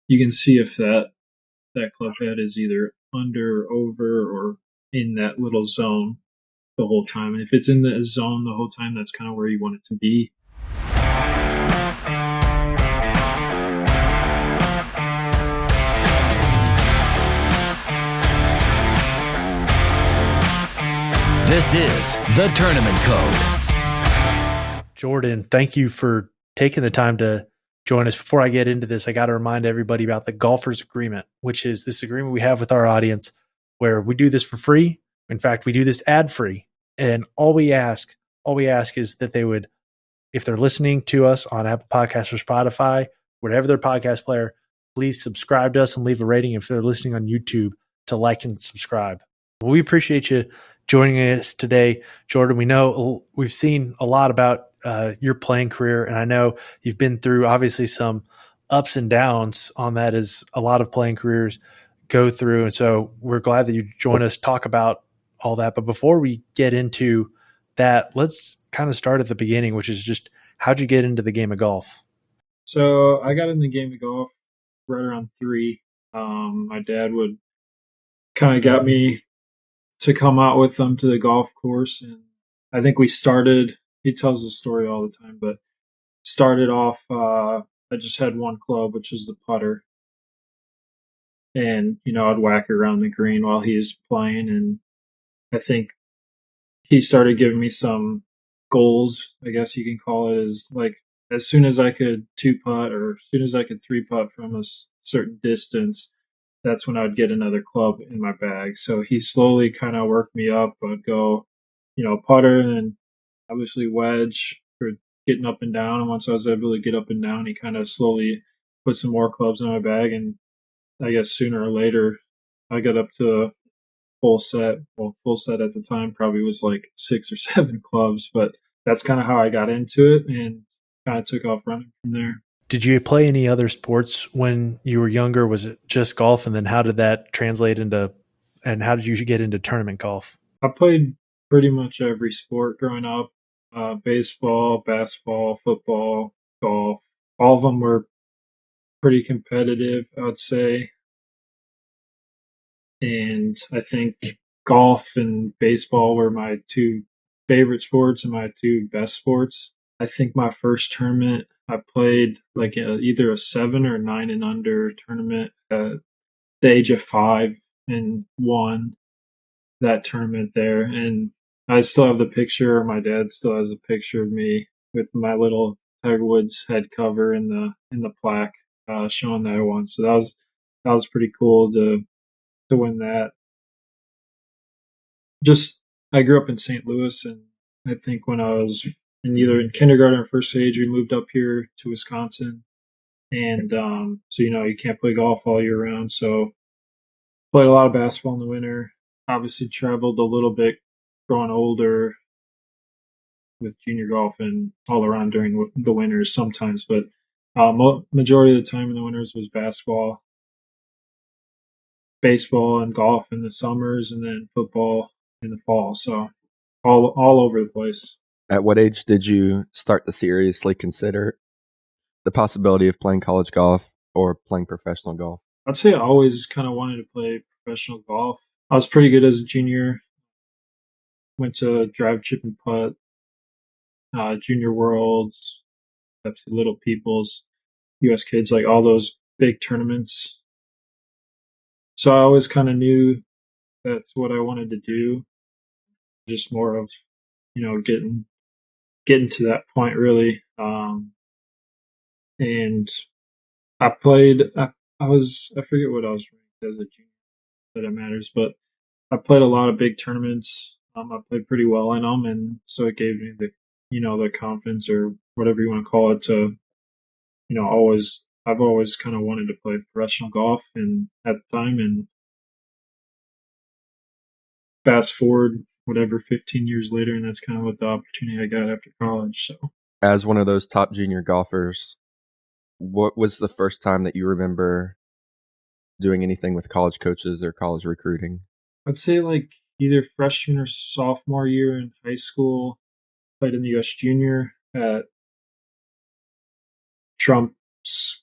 you can see if that club head is either under, over, or in that little zone the whole time. And if it's in the zone the whole time, that's kind of where you want it to be. This is the Tournament Code. Jordan, thank you for taking the time to join us. Before I get into this, I got to remind everybody about the Golfers Agreement, which is this agreement we have with our audience where we do this for free. In fact, we do this ad-free. And all we ask is that they would, if they're listening to us on Apple Podcasts or Spotify, whatever their podcast player, please subscribe to us and leave a rating. If they're listening on YouTube, to like and subscribe. Well, we appreciate you joining us today, Jordan. We know we've seen a lot about your playing career, and I know you've been through obviously some ups and downs on that, as a lot of playing careers go through. And so we're glad that you joined us, talk about all that. But before we get into that, let's kind of start at the beginning, which is just how'd you get into the game of golf? So I got in the game of golf right around 3. My dad would kind of got me to come out with them to the golf course. And I think we started, he tells the story all the time, but started off, I just had one club, which is the putter. And, I'd whack around the green while he's playing. And I think he started giving me some goals, I guess you can call it, is like as soon as I could 2-putt or as soon as I could 3-putt from a certain distance, that's when I'd get another club in my bag. So he slowly kind of worked me up. I'd go, putter, and then obviously wedge for getting up and down. And once I was able to get up and down, he kind of slowly put some more clubs in my bag. And I guess sooner or later, I got up to full set. Well, full set at the time probably was like 6 or 7 clubs, but that's kind of how I got into it and kind of took off running from there. Did you play any other sports when you were younger? Was it just golf? And then how did that translate into, and how did you get into tournament golf? I played pretty much every sport growing up. Baseball, basketball, football, golf. All of them were pretty competitive, I would say. And I think golf and baseball were my 2 favorite sports and my 2 best sports. I think my first tournament, I played like either a 7 or 9 and under tournament at the age of 5 and won that tournament there. And I still have the picture. My dad still has a picture of me with my little Tiger Woods head cover in the plaque showing that I won. So that was pretty cool to win that. Just I grew up in St. Louis, and I think when I was either in kindergarten or first grade, we moved up here to Wisconsin, and so you can't play golf all year round. So played a lot of basketball in the winter. Obviously traveled a little bit growing older with junior golf and all around during the winters sometimes, but majority of the time in the winters was basketball, baseball, and golf in the summers, and then football in the fall. So all over the place. At what age did you start to seriously consider the possibility of playing college golf or playing professional golf? I'd say I always kind of wanted to play professional golf. I was pretty good as a junior. Went to drive, chip, and putt, Junior Worlds, Pepsi Little Peoples, U.S. Kids, like all those big tournaments. So I always kind of knew that's what I wanted to do. Just more of, getting to that point really. And I played. I forget what I was ranked as a junior, that it matters, but I played a lot of big tournaments. I played pretty well in them, and so it gave me the confidence, or whatever you want to call it, to I've always kind of wanted to play professional golf, and at the time, and fast forward 15 years later, and that's kind of what the opportunity I got after college. So, as one of those top junior golfers, what was the first time that you remember doing anything with college coaches or college recruiting? I'd say like either freshman or sophomore year in high school. Played in the U.S. Junior at Trump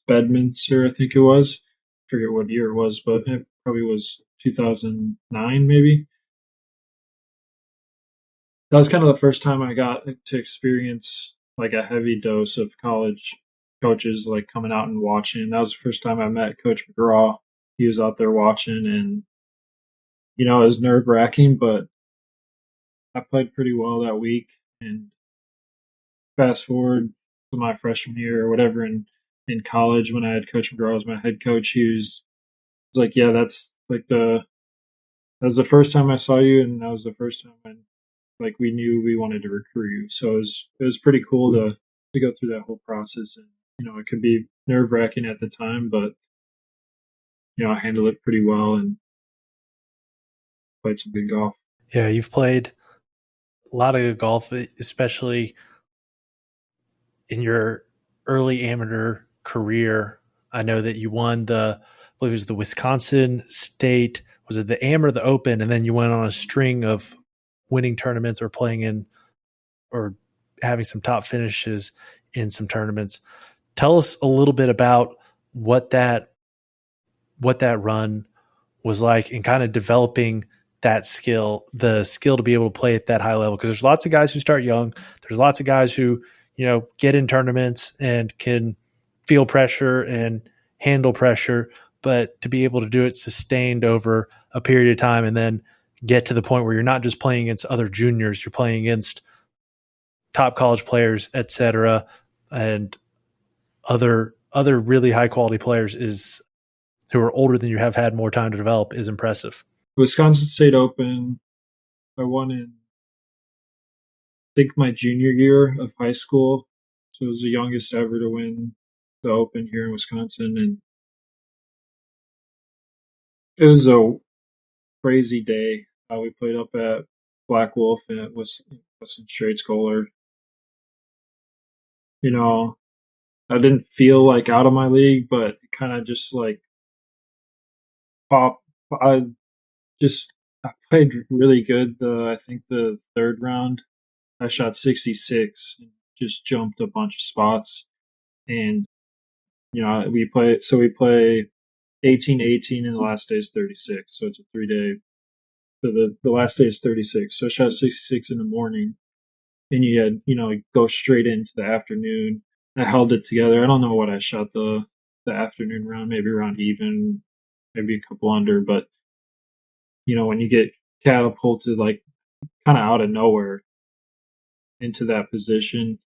Bedminster, I think it was. forget what year it was, but it probably was 2009 maybe. That was kind of the first time I got to experience like a heavy dose of college coaches like coming out and watching. That was the first time I met Coach McGraw. He was out there watching, and it was nerve wracking, but I played pretty well that week. And fast forward to my freshman year or whatever in college, when I had Coach McGraw as my head coach, he was like, "Yeah, that's like that was the first time I saw you, and that was the first time like we knew we wanted to recruit you." So it was pretty cool to go through that whole process, and it could be nerve wracking at the time, but I handled it pretty well and played some good golf. Yeah, you've played a lot of good golf, especially in your early amateur career. I know that you won I believe it was the Wisconsin State, was it the Am or the Open? And then you went on a string of winning tournaments or playing in or having some top finishes in some tournaments. Tell us a little bit about what that run was like and kind of developing that skill, the skill to be able to play at that high level. Because there's lots of guys who start young. There's lots of guys who, get in tournaments and can feel pressure and handle pressure, but to be able to do it sustained over a period of time and then get to the point where you're not just playing against other juniors, you're playing against top college players, et cetera, and other really high quality players who are older than you, have had more time to develop, is impressive. Wisconsin State Open, I won in, I think, my junior year of high school. So it was the youngest ever to win the Open here in Wisconsin. And it was a crazy day. We played up at Black Wolf, and it was Western Straits Goaler. I didn't feel like out of my league, but it kind of just like pop. I played really good. I think the third round, I shot 66 and just jumped a bunch of spots. And we play 18-18, and the last day is 36. So it's a 3-day. So the last day is 36. So I shot 66 in the morning, and you had go straight into the afternoon. I held it together. I don't know what I shot the afternoon round, maybe around even, maybe a couple under, but when you get catapulted like kind of out of nowhere into that position,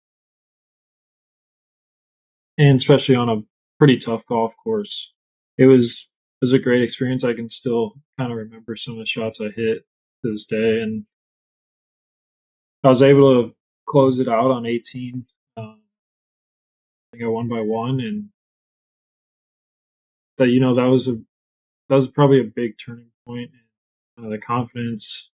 and especially on a pretty tough golf course, it was a great experience. I can still kind of remember some of the shots I hit to this day, and I was able to close it out on 18. I think I won by one, and that was probably a big turning point in the confidence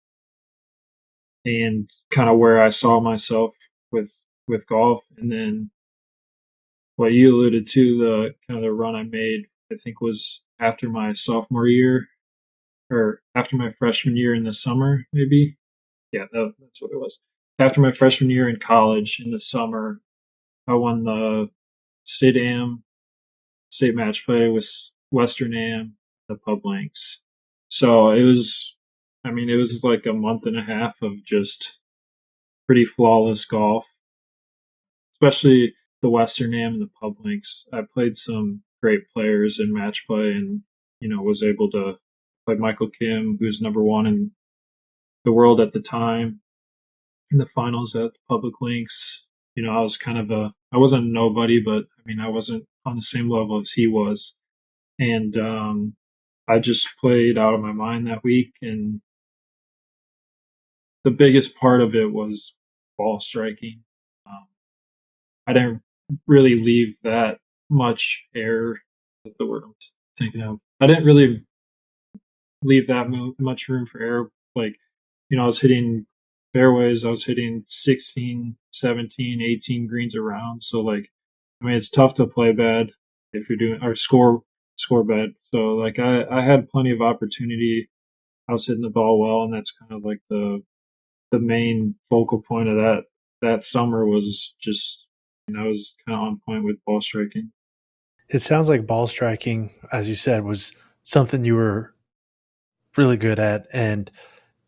and kind of where I saw myself with golf. And then what you alluded to, the kind of the run I made, I think was after my sophomore year or after my freshman year in the summer, maybe. Yeah, that's what it was. After my freshman year in college in the summer, I won the state match play with Western Am, the Pub Links. So it was like a month and a half of just pretty flawless golf, especially the Western Am and the Pub Links. I played some great players in match play, and was able to play Michael Kim, who's number one in the world at the time, in the finals at the Public Links. I was I wasn't nobody, but I wasn't on the same level as he was. And I just played out of my mind that week. And the biggest part of it was ball striking. I didn't really leave that much air. That's the word I'm thinking of. I didn't really leave that much room for error. Like, I was hitting fairways. I was hitting 16, 17, 18 greens around. So like, it's tough to play bad if you're doing or score bad. So like, I had plenty of opportunity. I was hitting the ball well, and that's kind of like the main focal point of that summer was just, I was kind of on point with ball striking. It sounds like ball striking, as you said, was something you were really good at. And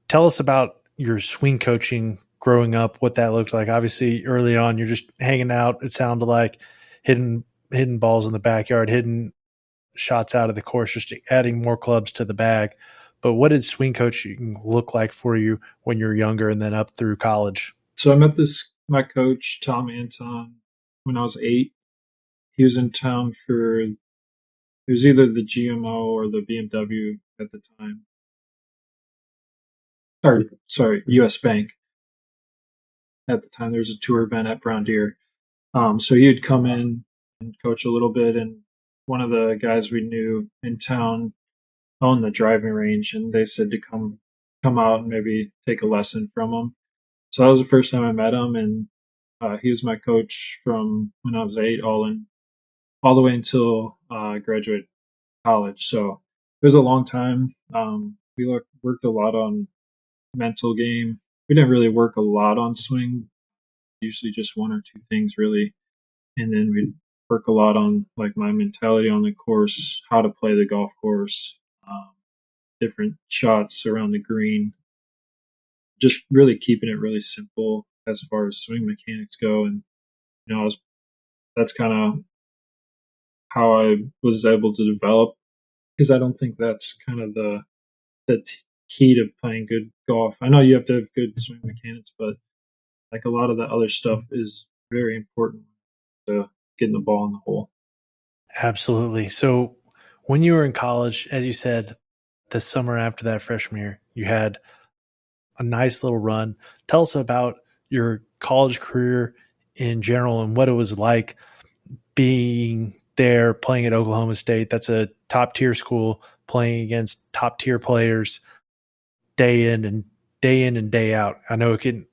tell us about your swing coaching growing up, what that looked like. Obviously, early on, you're just hanging out. It sounded like hitting balls in the backyard, hitting shots out of the course, just adding more clubs to the bag. But what did swing coaching look like for you when you were younger and then up through college? So I met my coach, Tom Anton, when I was 8. He was in town for, it was either the GMO or the BMW at the time. Or, sorry, US Bank at the time. There was a tour event at Brown Deer. So he would come in and coach a little bit. And one of the guys we knew in town owned the driving range, and they said to come out and maybe take a lesson from him. So that was the first time I met him, and he was my coach from when I was 8, all the way until I graduated college. So it was a long time. We worked a lot on mental game. We didn't really work a lot on swing. Usually just one or two things really, and then we'd work a lot on like my mentality on the course, how to play the golf course, different shots around the green, just really keeping it really simple as far as swing mechanics go. And that's kind of how I was able to develop, because I don't think that's kind of the key to playing good golf. I know you have to have good swing mechanics, but like a lot of the other stuff is very important to getting the ball in the hole. Absolutely. So when you were in college, as you said, the summer after that freshman year, you had a nice little run. Tell us about your college career in general and what it was like being there, playing at Oklahoma State. That's a top tier school, playing against top tier players day in and day out. I know it can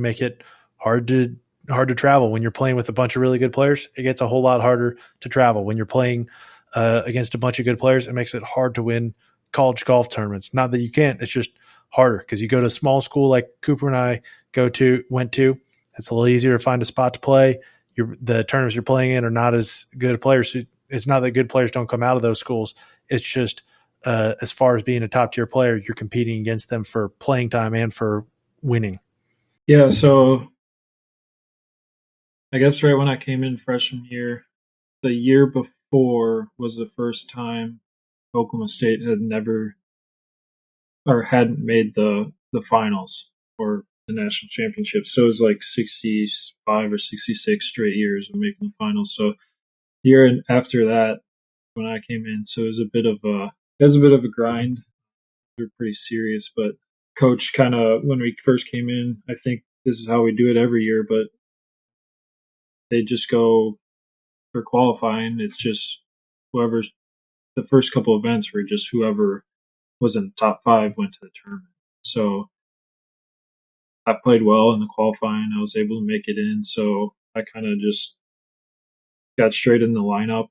make it hard to travel when you're playing with a bunch of really good players. It gets a whole lot harder to travel when you're playing against a bunch of good players. It makes it hard to win college golf tournaments. Not that you can't, it's just harder because you go to a small school like Cooper and I went to. It's a little easier to find a spot to play. The tournaments you're playing in are not as good players. It's not that good players don't come out of those schools. It's just as far as being a top tier player, you're competing against them for playing time and for winning. Yeah, so I guess right when I came in freshman year, the year before was the first time Oklahoma State had never or hadn't made the finals or the national championship. So it was like 65 or 66 straight years of making the finals. So the year after that, when I came in, so it was a bit of a grind. We were pretty serious, but coach kind of, when we first came in, I think this is how we do it every year, but they just go for qualifying. It's just whoever's the first couple events were just whoever was in the top 5 went to the tournament. So I played well in the qualifying. I was able to make it in. So I kind of just got straight in the lineup,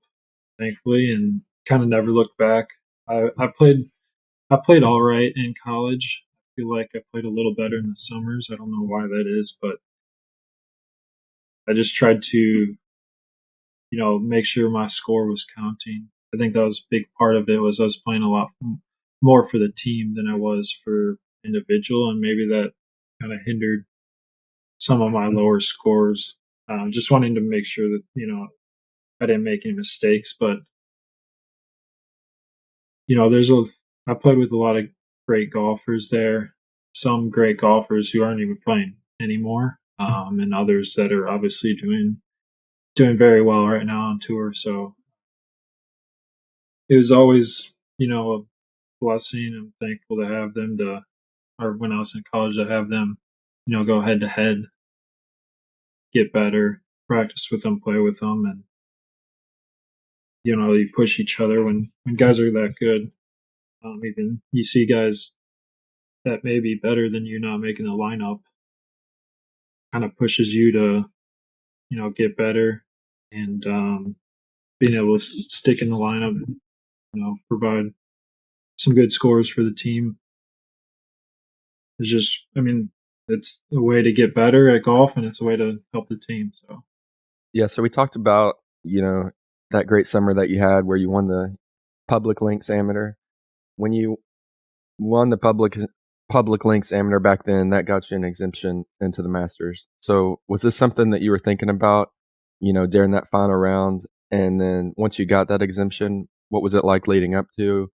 thankfully, and kind of never looked back. I played all right in college. I feel like I played a little better in the summers. I don't know why that is, but I just tried to, make sure my score was counting. I think that was a big part of it, was I was playing a lot more for the team than I was for individual, and maybe that kind of hindered some of my lower scores. Just wanting to make sure that, I didn't make any mistakes, but I played with a lot of great golfers there, some great golfers who aren't even playing anymore, and others that are obviously doing very well right now on tour. So it was always, a blessing. I'm thankful to have them or when I was in college, to have them, go head to head, get better, practice with them, play with them, and you push each other when guys are that good. Even you see guys that may be better than you not making the lineup, kind of pushes you to, get better, and being able to stick in the lineup, provide some good scores for the team. It's just, it's a way to get better at golf, and it's a way to help the team. So Yeah, so we talked about, that great summer that you had where you won the public links amateur. When you won the public links amateur back then, that got you an exemption into the Masters. So was this something that you were thinking about, during that final round? And then once you got that exemption, what was it like leading up to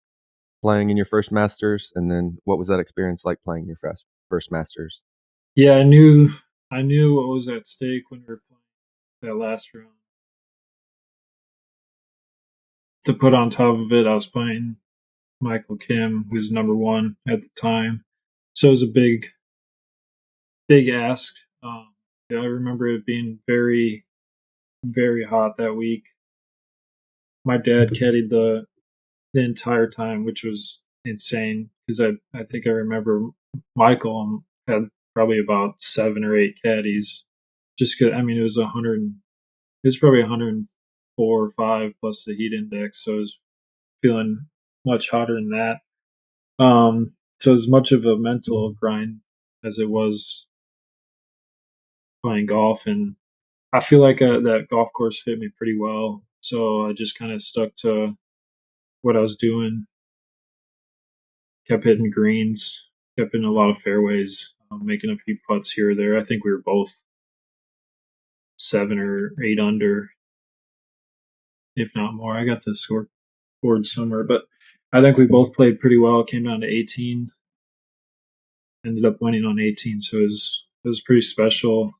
playing in your first Masters? And then what was that experience like playing your first Masters? Yeah, I knew what was at stake when we were playing that last round. To put on top of it, I was playing Michael Kim, who was number one at the time. So it was a big ask. I remember it being very, very hot that week. My dad caddied the entire time, which was insane because I think I remember Michael had probably about 7 or 8 caddies. Just because it was probably 104 or 5 plus the heat index, so it was feeling much hotter than that. So as much of a mental grind as it was playing golf, and I feel like that golf course fit me pretty well. So I just kind of stuck to what I was doing, kept hitting greens, kept in a lot of fairways, making a few putts here or there. I think we were both 7 or 8 under, if not more. I got the scoreboard somewhere, but I think we both played pretty well. Came down to 18, ended up winning on 18, so it was pretty special.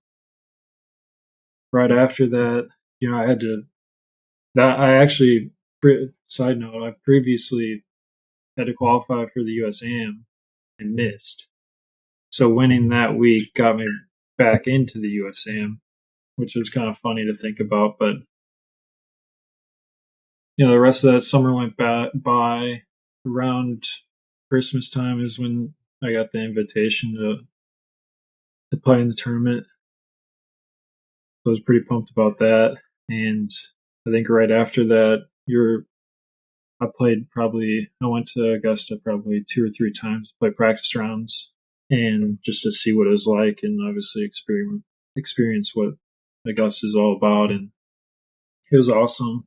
Right after that, I had to. That I actually, side note, I previously had to qualify for the USAM and missed. So winning that week got me back into the USAM, which was kind of funny to think about. But the rest of that summer went by. Around Christmas time is when I got the invitation to play in the tournament. So I was pretty pumped about that. And I think right after that, I went to Augusta probably 2 or 3 times to play practice rounds and just to see what it was like, and obviously experience what Augusta is all about. And it was awesome.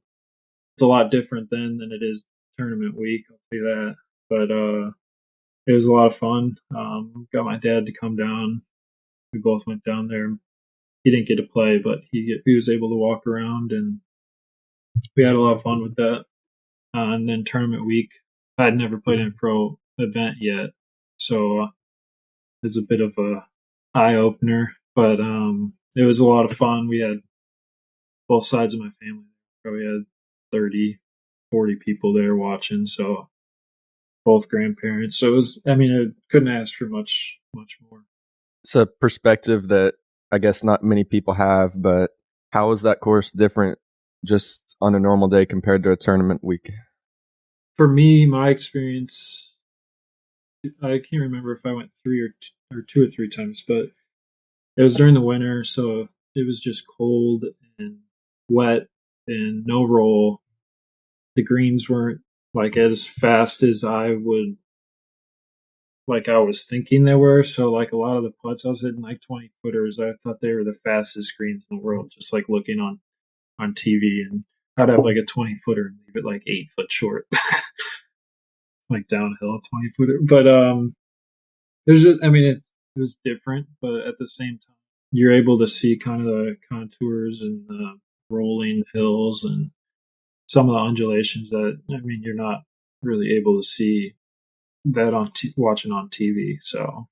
It's a lot different than it is tournament week, I'll tell you that. But it was a lot of fun. Got my dad to come down. We both went down there. He didn't get to play, but he was able to walk around, and we had a lot of fun with that. And then tournament week, I had never played in a pro event yet, so it was a bit of a eye opener. But it was a lot of fun. We had both sides of my family. Probably had 30, 40 people there watching, so both grandparents. So it was. I couldn't ask for much more. It's a perspective that I guess not many people have, but how is that course different just on a normal day compared to a tournament week? For me, my experience, I can't remember if I went 3 or 2 or 3 times, but it was during the winter, so it was just cold and wet and no roll. The greens weren't like as fast as I was thinking they were. So like a lot of the putts I was hitting like 20 footers. I thought they were the fastest greens in the world, just like looking on TV, and I'd have like a 20 footer and leave it like 8 foot short, like downhill 20 footer. But it was different, but at the same time, you're able to see kind of the contours and the rolling hills and some of the undulations that you're not really able to see that watching on TV. So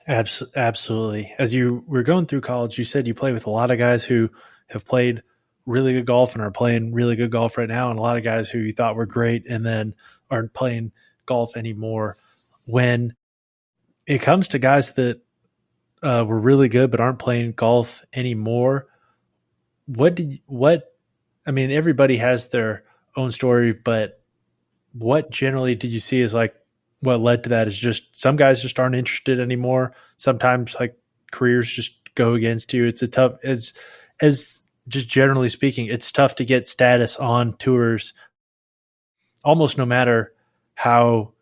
absolutely. As you were going through college, you said you play with a lot of guys who have played really good golf and are playing really good golf right now, and a lot of guys who you thought were great and then aren't playing golf anymore. When it comes to guys that were really good but aren't playing golf anymore, everybody has their own story, but what generally did you see as like what led to that? Is just some guys just aren't interested anymore. Sometimes like careers just go against you. It's a tough, as just generally speaking, it's tough to get status on tours almost no matter how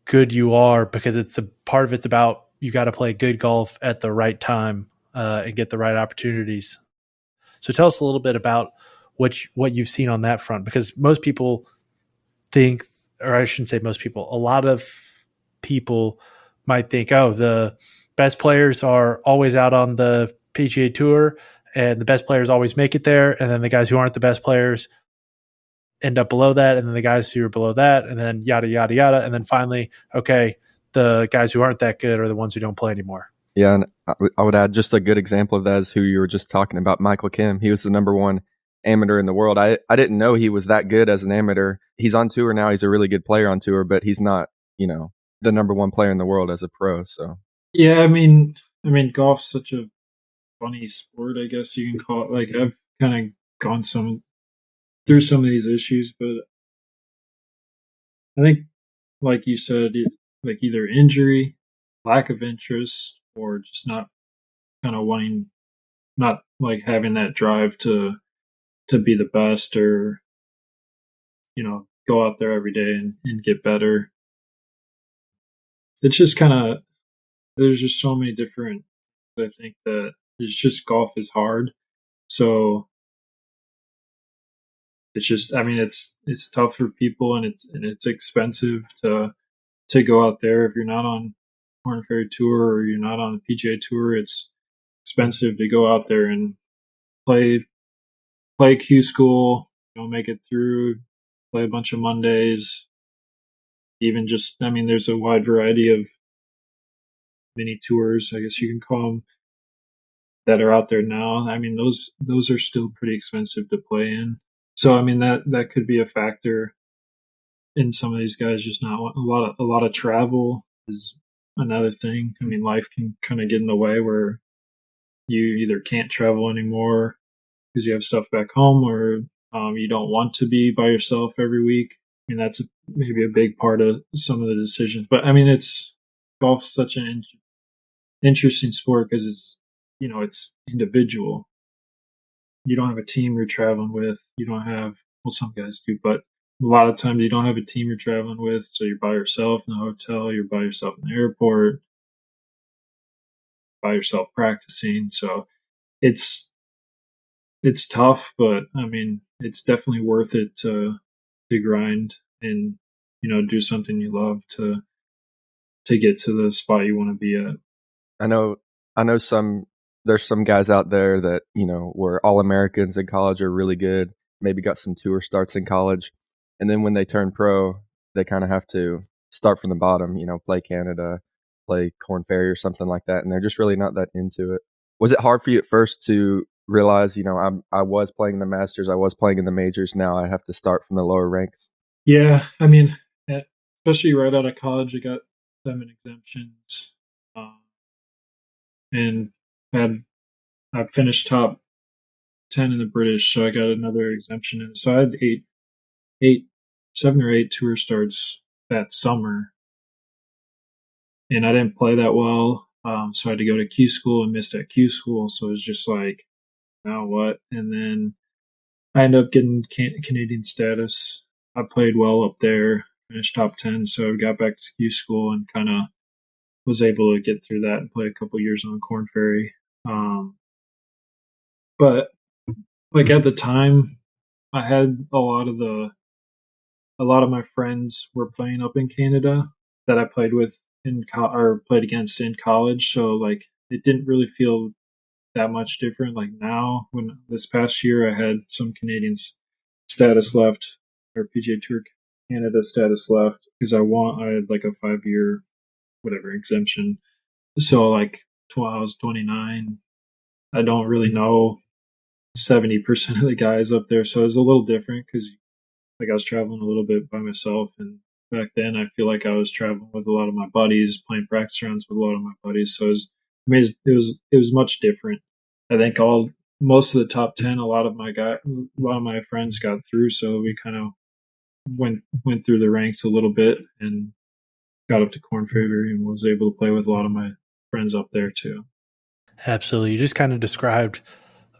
good you are, because it's a part of it's about you got to play good golf at the right time and get the right opportunities. So tell us a little bit about what you've seen on that front, because most people think, or I shouldn't say most people, a lot of people might think, oh, the best players are always out on the PGA Tour and the best players always make it there. And then the guys who aren't the best players end up below that. And then the guys who are below that, and then yada, yada, yada. And then finally, okay, the guys who aren't that good are the ones who don't play anymore. Yeah, and I would add just a good example of that is who you were just talking about, Michael Kim. He was the number one amateur in the world. I didn't know he was that good as an amateur. He's on tour now. He's a really good player on tour, but he's not, the number one player in the world as a pro. So Yeah, I mean, golf's such a funny sport, I guess you can call it. Like, I've kind of gone through some of these issues, but I think, like you said, like either injury, lack of interest, or just not kind of wanting, not like having that drive to be the best, or go out there every day and get better. It's just kind of, there's just so many different, I think that it's just, golf is hard. So it's just, I mean, it's tough for people, and it's expensive to go out there. If you're not on Korn Ferry Tour or you're not on the PGA Tour, it's expensive to go out there and play Q school, make it through, play a bunch of Mondays, even just, I mean, there's a wide variety of mini tours, I guess you can call them, that are out there now. I mean, those are still pretty expensive to play in. So, I mean, that could be a factor in some of these guys just not want a lot of travel is another thing. I mean, life can kind of get in the way where you either can't travel anymore because you have stuff back home, or you don't want to be by yourself every week. I mean, that's maybe a big part of some of the decisions. But I mean, golf's such an interesting sport because it's individual. You don't have a team you're traveling with. You don't have, well, some guys do, but a lot of times you don't have a team you're traveling with. So you're by yourself in the hotel. You're by yourself in the airport. By yourself practicing. So it's tough, but I mean, it's definitely worth it to grind and do something you love to get to the spot you want to be at. I know there's some guys out there that, were All-Americans in college, are really good, maybe got some tour starts in college. And then when they turn pro, they kind of have to start from the bottom, play Canada, play Korn Ferry or something like that. And they're just really not that into it. Was it hard for you at first to realize, I was playing the Masters, I was playing in the majors, now I have to start from the lower ranks? Yeah, I mean, especially right out of college, I got 7 exemptions. And I finished top 10 in the British, so I got another exemption. And so I had 7 or 8 tour starts that summer, and I didn't play that well. So I had to go to Q school and missed at Q school. So it was just like, now what? And then I ended up getting Canadian status. I played well up there, finished top 10. So I got back to Q school and kind of was able to get through that and play a couple years on Korn Ferry. But like at the time, I had a lot of my friends were playing up in Canada that I played with or played against in college. So like it didn't really feel that much different. Like now, when this past year I had some Canadian status left, or PGA Tour Canada status left, because I had like a 5-year whatever exemption. So like I was 29. I don't really know 70% of the guys up there, so it was a little different because like I was traveling a little bit by myself, and back then I feel like I was traveling with a lot of my buddies, playing practice rounds with a lot of my buddies. So it was much different. I think most of the top 10, a lot of my friends got through, so we kind of went through the ranks a little bit and got up to Korn Ferry and was able to play with a lot of my friends up there too. Absolutely. You just kind of described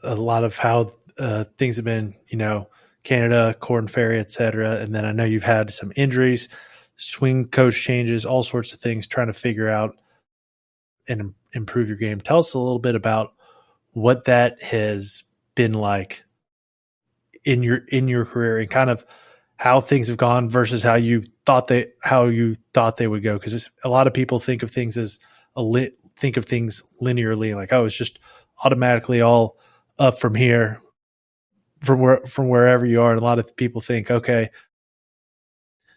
a lot of how things have been, Canada, Korn Ferry, et cetera. And then I know you've had some injuries, swing coach changes, all sorts of things, trying to figure out and improve your game. Tell us a little bit about what that has been like in your career and kind of how things have gone versus how you thought they would go? Because a lot of people think of things as think of things linearly, like, oh, it's just automatically all up from here, from wherever you are. And a lot of people think, okay,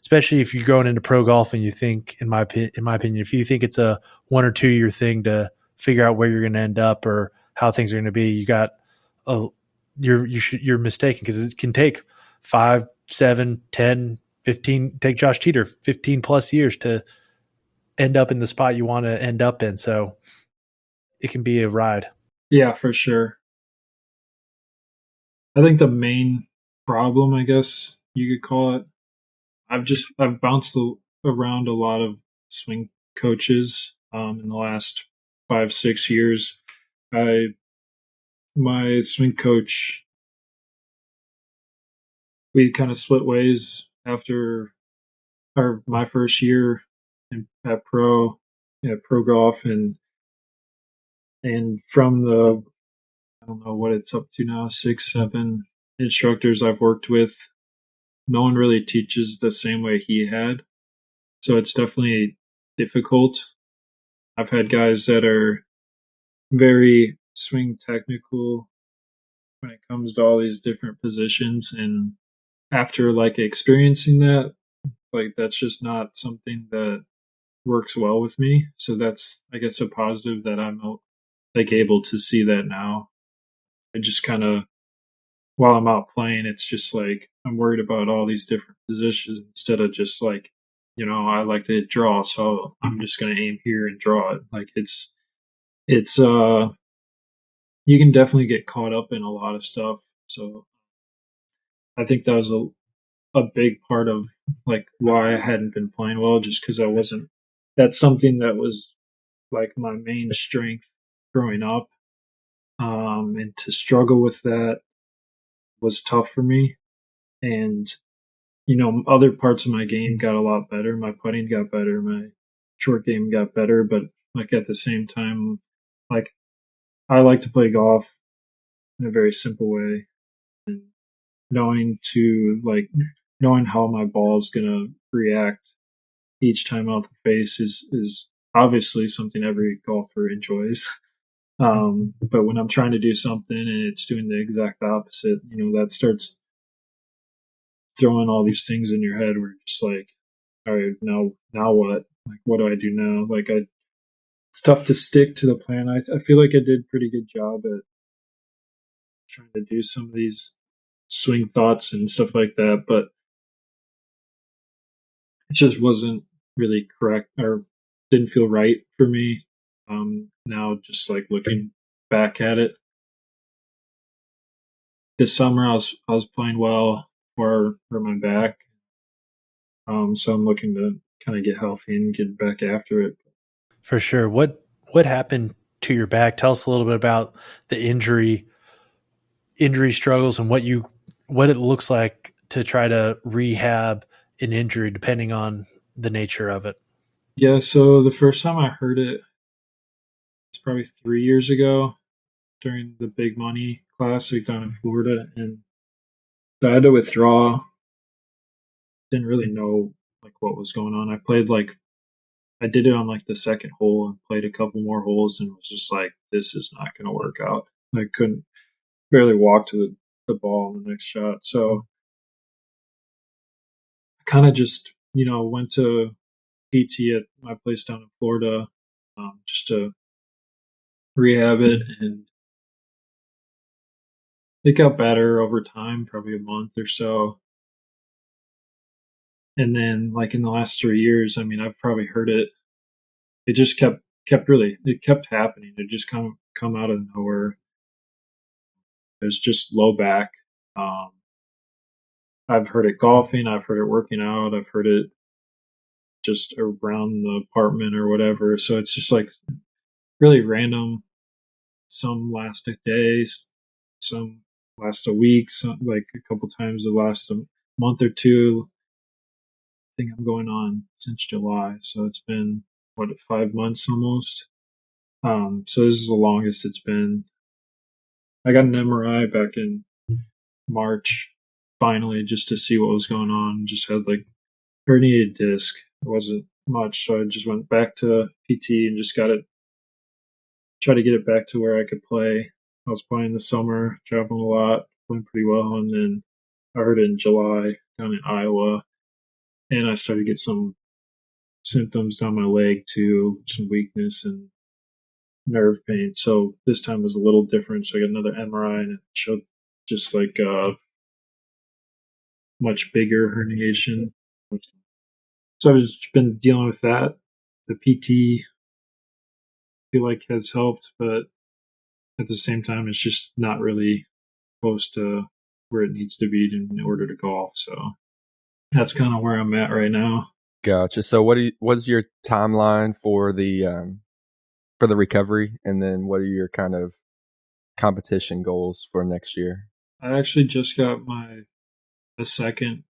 especially if you're going into pro golf and you think, in my opinion, if you think it's a 1 or 2 year thing to figure out where you're going to end up or how things are going to be, you're mistaken, because it can take 5, 7, 10, 15, take Josh Teeter, 15 plus years to end up in the spot you want to end up in. So it can be a ride. Yeah, for sure. I think the main problem, I guess you could call it, I've bounced around a lot of swing coaches in the last 5-6 years. My swing coach, we kind of split ways after my first year at pro golf, and from the, I don't know what it's up to now, 6-7 instructors I've worked with, no one really teaches the same way he had. So it's definitely difficult. I've had guys that are very swing technical when it comes to all these different positions, and after like experiencing that, like that's just not something that works well with me. So that's, I guess, a positive that I'm like able to see that now. I just kind of, while I'm out playing, it's just like I'm worried about all these different positions instead of just like, I like to draw, so I'm just going to aim here and draw it. Like it's you can definitely get caught up in a lot of stuff. So I think that was a big part of like why I hadn't been playing well, just because that's something that was like my main strength growing up. And to struggle with that was tough for me. And, other parts of my game got a lot better. My putting got better. My short game got better. But like at the same time, like I like to play golf in a very simple way, and knowing how my ball is going to react each time out the face is obviously something every golfer enjoys. But when I'm trying to do something and it's doing the exact opposite, that starts throwing all these things in your head where you're just like, all right, now what? Like, what do I do now? Like, it's tough to stick to the plan. I feel like I did a pretty good job at trying to do some of these swing thoughts and stuff like that, but it just wasn't really correct or didn't feel right for me. Now, just like looking back at it, this summer I was playing well for my back, so I'm looking to kind of get healthy and get back after it. For sure. What happened to your back? Tell us a little bit about the injury struggles and what it looks like to try to rehab an injury depending on the nature of it. Yeah, so the first time I heard it was probably 3 years ago during the Big Money Classic down in Florida, and so I had to withdraw. Didn't really know like what was going on. I did it on like the second hole and played a couple more holes and was just like, this is not going to work out. I couldn't barely walk to the ball on the next shot. So I kind of just, went to PT at my place down in Florida, just to rehab it. And it got better over time, probably a month or so. And then like in the last 3 years, I mean, I've probably heard it. It just kept happening. It just come out of nowhere. There's just low back. I've heard it golfing. I've heard it working out. I've heard it just around the apartment or whatever. So it's just like really random. Some last a day, some last a week, some like a couple times the last a month or two. I think I'm going on since July. So it's been, 5 months almost. So this is the longest it's been. I got an MRI back in March finally just to see what was going on. Just had like herniated disc. It wasn't much, so I just went back to PT and just try to get it back to where I could play. I was playing this summer, traveling a lot, playing pretty well, and then I heard it in July down in Iowa, and I started to get some symptoms down my leg too, some weakness and nerve pain. So this time was a little different. So I got another MRI and it showed just like a much bigger herniation. So I've just been dealing with that. The PT I feel like has helped, but at the same time, it's just not really close to where it needs to be in order to golf. So that's kind of where I'm at right now. Gotcha. So what's your timeline for the recovery, and then what are your kind of competition goals for next year? I actually just got a second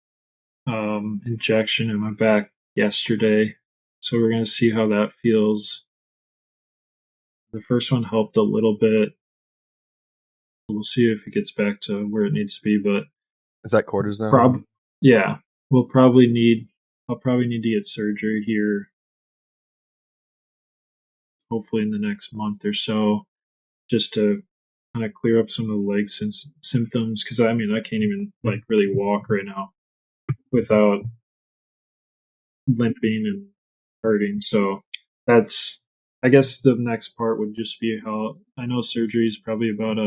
injection in my back yesterday, so we're gonna see how that feels. The first one helped a little bit. We'll see if it gets back to where it needs to be, but Is that cortisone? yeah, I'll probably need to get surgery here, hopefully in the next month or so, just to kind of clear up some of the leg symptoms. Because I mean, I can't even like really walk right now without limping and hurting. So that's, I guess the next part would just be how I know surgery is probably about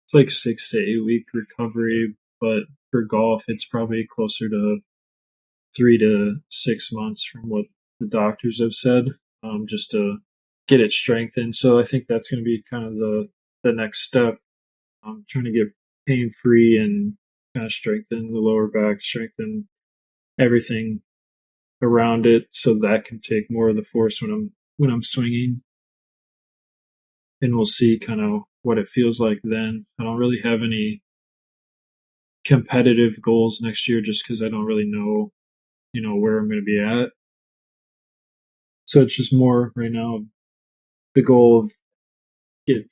it's like 6 to 8 week recovery, but for golf, it's probably closer to 3 to 6 months from what the doctors have said, just to get it strengthened. So I think that's going to be kind of the next step. I'm trying to get pain free and kind of strengthen the lower back, strengthen everything around it, so that can take more of the force when I'm swinging. And we'll see kind of what it feels like then. I don't really have any competitive goals next year just because I don't really know, where I'm going to be at. So it's just more right now the goal of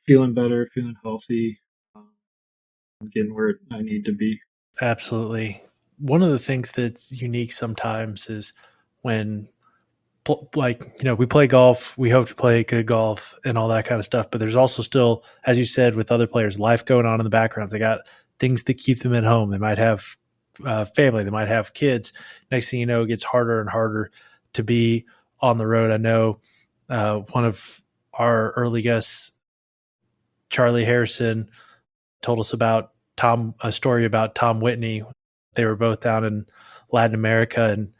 feeling better, feeling healthy, getting where I need to be. Absolutely. One of the things that's unique sometimes is when, we play golf, we hope to play good golf and all that kind of stuff. But there's also still, as you said, with other players, life going on in the background. They got things that keep them at home. They might have family, they might have kids. Next thing you know, it gets harder and harder to be on the road. I know one of our early guests, Charlie Harrison, told us about a story about Tom Whitney. They were both down in Latin America, and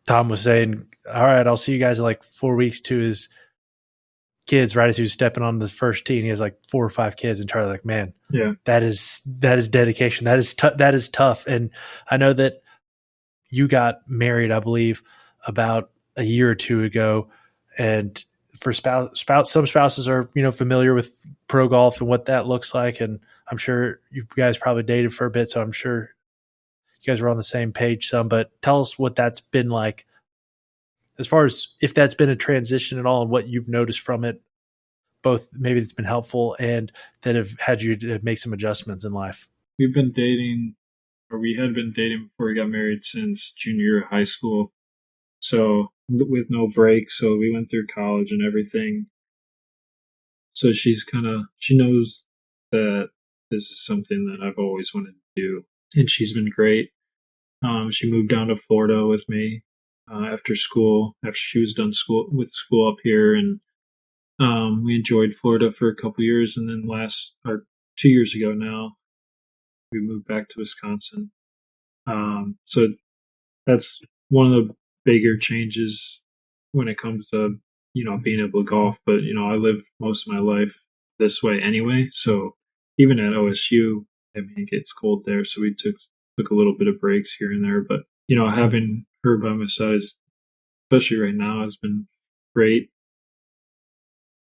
Tom was saying, all right, I'll see you guys in like 4 weeks, to his kids right as he was stepping on the first tee. And he has like 4 or 5 kids, and Charlie's like, man, Yeah, that is dedication. That is tough. And I know that you got married, I believe, about a year or two ago. And for some spouses are, familiar with pro golf and what that looks like. And I'm sure you guys probably dated for a bit, so I'm sure you guys were on the same page some. But tell us what that's been like, as far as if that's been a transition at all, and what you've noticed from it, both maybe that's been helpful and that have had you to make some adjustments in life. we had been dating before we got married since junior year of high school. So with no break, so we went through college and everything. So she knows that this is something that I've always wanted to do, and she's been great. She moved down to Florida with me after school, after she was done school up here, and we enjoyed Florida for a couple years, and then 2 years ago now, we moved back to Wisconsin. So that's one of the bigger changes when it comes to being able to golf. But I lived most of my life this way anyway, so even at OSU, I mean, it gets cold there, so we took a little bit of breaks here and there. But having her by my side, especially right now, has been great.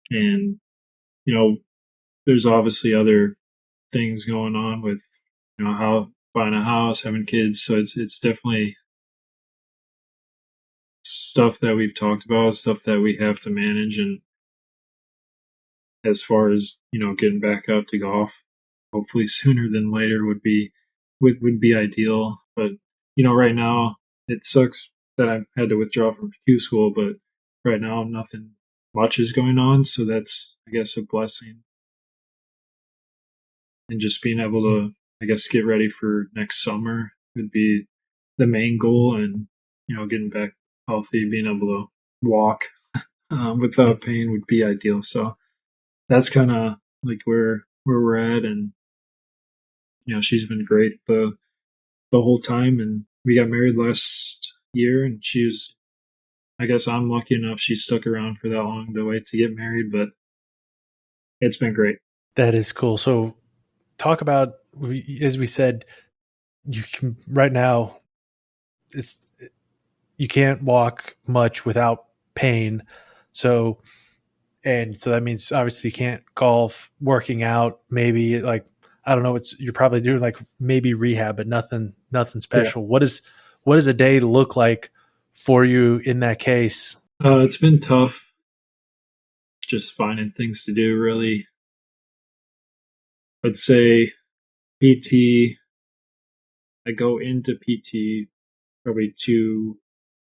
And there's obviously other things going on with how buying a house, having kids. So it's definitely stuff that we've talked about, stuff that we have to manage. And as far as getting back up to golf, hopefully sooner than later would be ideal. But right now it sucks that I've had to withdraw from Q school, but right now nothing much is going on, so that's, I guess, a blessing. And just being able to, I guess, get ready for next summer would be the main goal, and getting back healthy, being able to walk without pain would be ideal. So that's kind of like where we're at, and she's been great the whole time, and we got married last year, and she was, I guess I'm lucky enough she stuck around for that long to wait to get married, but it's been great. That is cool. So talk about, as we said, you can right now, you can't walk much without pain. So that means obviously you can't golf, working out, maybe like, I don't know, you're probably doing like maybe rehab, but nothing special. Yeah. What does a day look like for you in that case? It's been tough just finding things to do, really. I'd say PT, I go into PT probably 2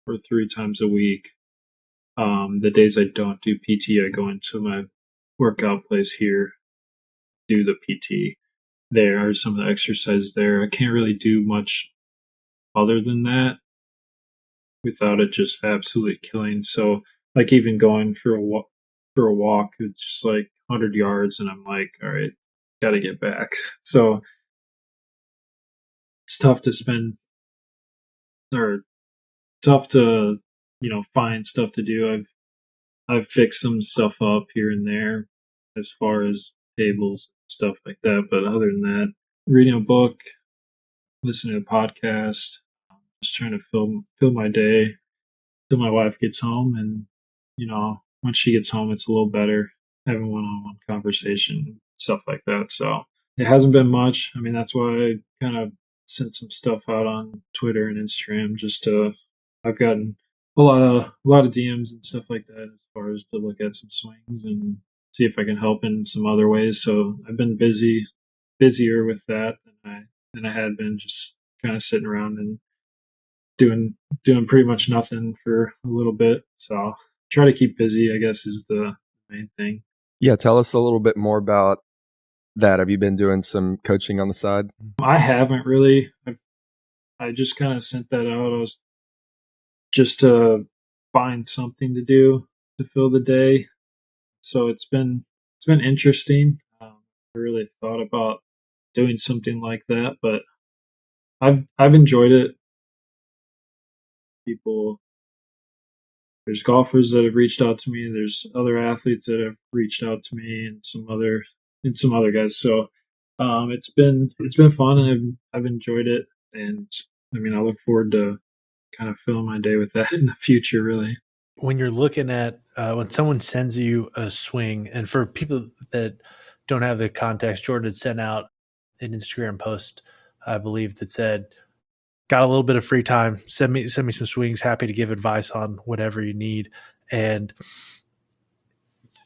or 3 times a week. The days I don't do PT, I go into my workout place here, do the PT. There are some of the exercises there. I can't really do much other than that without it just absolutely killing. So, like, even going for a walk, it's just like 100 yards, and I'm like, all right, got to get back. So it's tough to find stuff to do. I've fixed some stuff up here and there as far as tables, stuff like that. But other than that, reading a book, listening to a podcast, just trying to fill my day till my wife gets home. And, once she gets home, it's a little better having one-on-one conversation, stuff like that. So it hasn't been much. I mean, that's why I kind of sent some stuff out on Twitter and Instagram I've gotten a lot of DMs and stuff like that as far as to look at some swings and see if I can help in some other ways. So I've been busier with that than I had been, just kind of sitting around and doing pretty much nothing for a little bit. So try to keep busy, I guess, is the main thing. Yeah, tell us a little bit more about that. Have you been doing some coaching on the side? I haven't really. I just kind of sent that out. I was just to find something to do to fill the day. So it's been interesting. I really thought about doing something like that, but I've enjoyed it. There's golfers that have reached out to me. There's other athletes that have reached out to me, and some other guys. So it's been fun, and I've enjoyed it. And I mean, I look forward to kind of filling my day with that in the future, really. When you're looking at when someone sends you a swing, and for people that don't have the context, Jordan had sent out an Instagram post, I believe, that said, got a little bit of free time, send me some swings, happy to give advice on whatever you need. And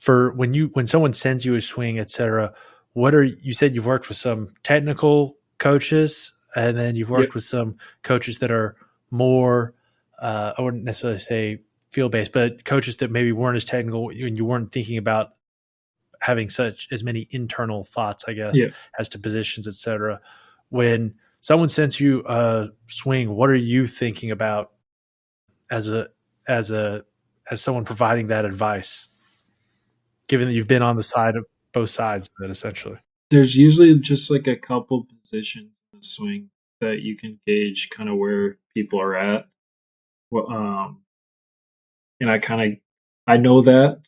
for when someone sends you a swing, etc., you said you've worked with some technical coaches, and then you've worked with some coaches that are more I wouldn't necessarily say field-based, but coaches that maybe weren't as technical, and you weren't thinking about having as many internal thoughts, I guess, as to positions, etc. When someone sends you a swing, what are you thinking about as someone providing that advice, given that you've been on the side of both sides of it, essentially? There's usually just like a couple positions in the swing that you can gauge kind of where people are at. And I know that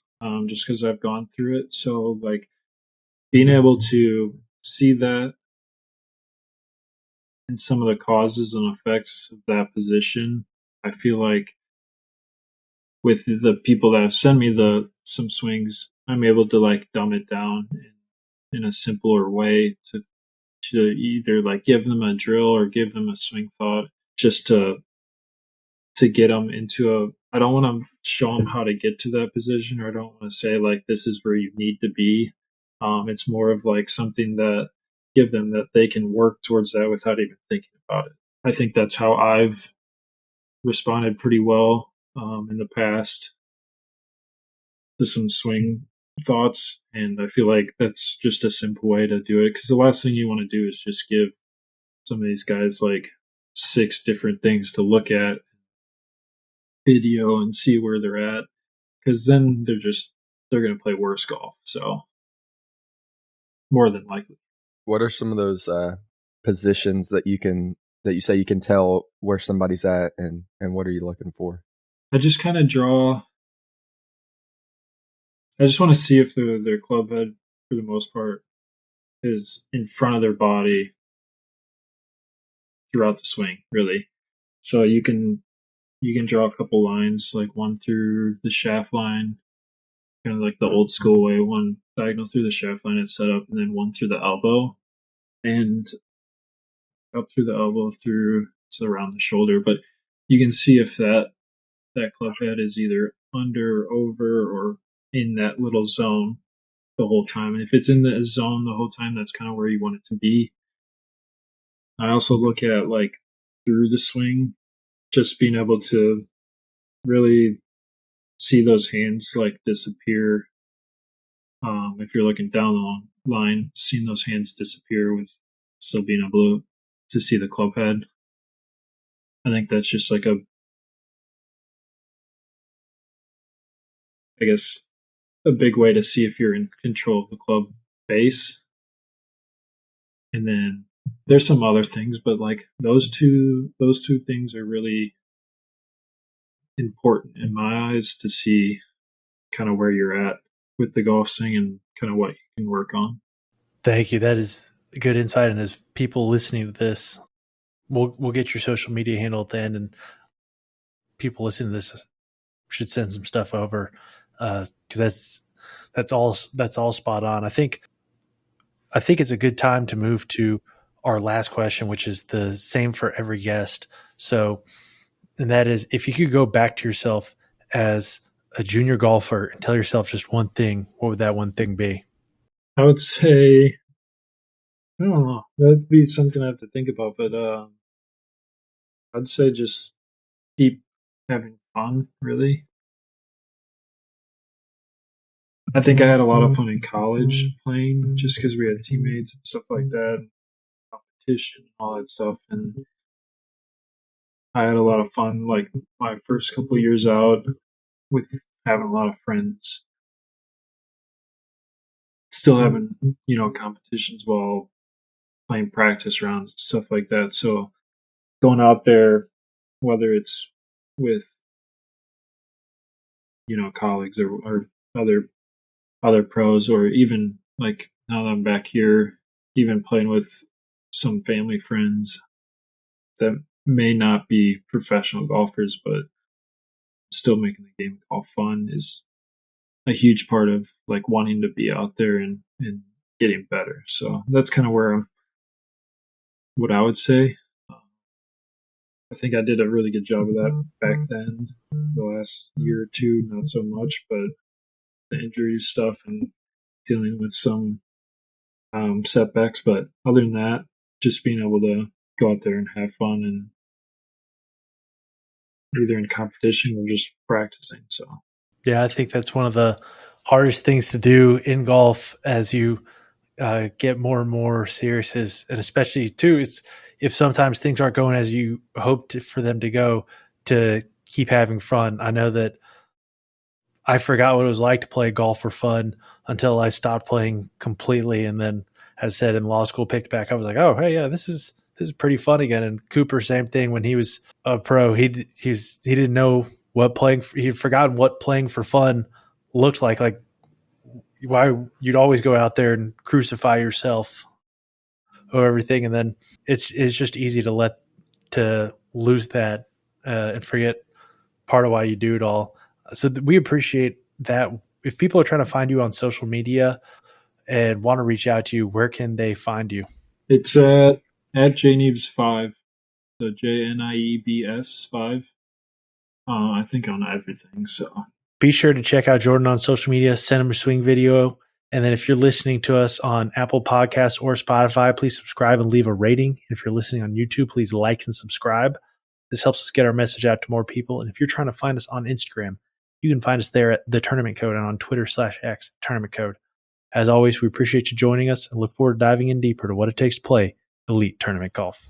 just because I've gone through it. So like being able to see that and some of the causes and effects of that position, I feel like with the people that send me some swings, I'm able to like dumb it down in a simpler way to either like give them a drill or give them a swing thought, just to get them into I don't want to show them how to get to that position, or I don't want to say like this is where you need to be. It's more of like something that give them that they can work towards that without even thinking about it. I think that's how I've responded pretty well in the past to some swing thoughts, and I feel like that's just a simple way to do it, because the last thing you want to do is just give some of these guys like 6 different things to look at, video, and see where they're at, because then they're going to play worse golf. So more than likely. What are some of those positions that you say you can tell where somebody's at, and what are you looking for? I just kind of draw. I just want to see if their club head, for the most part, is in front of their body throughout the swing, really. So you can draw a couple lines, like one through the shaft line, kind of like the old school way, one diagonal through the shaft line is set up, and then one through the elbow, and up through the elbow through to around the shoulder. But you can see if that club head is either under, over, or in that little zone the whole time. And if it's in the zone the whole time, that's kind of where you want it to be. I also look at like through the swing, just being able to really see those hands like disappear. If you're looking down the line, seeing those hands disappear with still being able to see the club head. I think that's just like a big way to see if you're in control of the club face. And then there's some other things, but like those two things are really important in my eyes to see kind of where you're at with the golf swing and kind of what you can work on. Thank you. That is good insight. And as people listening to this, we'll get your social media handle at the end, and people listening to this should send some stuff over, because that's all spot on. I think it's a good time to move to our last question, which is the same for every guest. So, and that is, if you could go back to yourself as a junior golfer and tell yourself just one thing, what would that one thing be? I would say, I don't know, that'd be something I have to think about, but I'd say just keep having fun, really. I think I had a lot of fun in college playing, just because we had teammates and stuff like that, competition and all that stuff. And I had a lot of fun, like my first couple of years out, with having a lot of friends, still having, competitions while playing practice rounds and stuff like that. So going out there, whether it's with, colleagues or other pros, or even like now that I'm back here, even playing with some family friends that may not be professional golfers, but still making the game of golf fun, is a huge part of like wanting to be out there and getting better. So that's kind of what I would say. I think I did a really good job of that back then. The last year or two, not so much, but the injury stuff and dealing with some setbacks. But other than that, just being able to go out there and have fun, and either in competition or just practicing. So yeah, I think that's one of the hardest things to do in golf as you get more and more serious, and especially too, is if sometimes things aren't going as you hoped for them to go, to keep having fun. I know that I forgot what it was like to play golf for fun until I stopped playing completely. And then, as I said, in law school, picked back. I was like, oh, hey, yeah, this is pretty fun again. And Cooper, same thing. When he was a pro, he didn't know what he'd forgotten what playing for fun looked like. Like, why you'd always go out there and crucify yourself or everything. And then it's just easy to lose that and forget part of why you do it all. So we appreciate that. If people are trying to find you on social media and want to reach out to you, where can they find you? It's at JNiebs5, so JNIEBS 5. I think on everything. So be sure to check out Jordan on social media. Send him a swing video And then if you're listening to us on Apple Podcasts or Spotify, please subscribe and leave a rating. And if you're listening on YouTube, please like and subscribe. This helps us get our message out to more people. And if you're trying to find us on Instagram, you can find us there at The Tournament Code and on Twitter/X, Tournament Code. As always, we appreciate you joining us and look forward to diving in deeper to what it takes to play elite tournament golf.